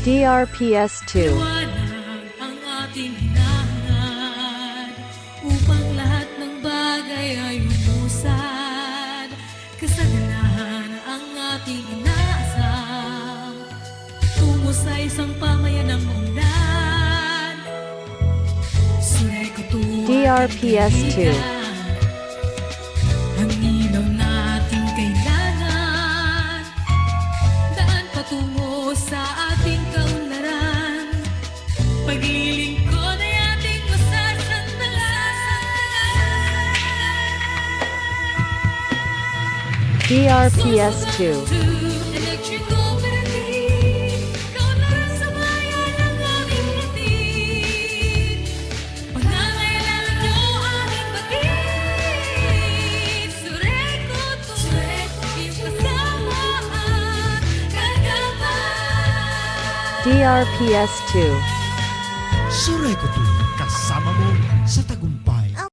DRPS2. Liwanag ang ating hinahangad upang lahat ng bagay ay umusad. Kasaganahan ang ating inaasam tungo sa isang pamayanang undan. Suray ko tuwa DRPS2. ang ilaw nating kailangan, daan patungo sa ating kaunlaran. Paglilingkod ay ating masasandalan. DRPS2. Electric Cooperative, kaunlaran sa bayan ang aming hatid. Pangangailangan niyo aming batid. Sureco to, iyong kasama at kagapan. DRPS2. Sureco to, kasama mo sa tagumpay.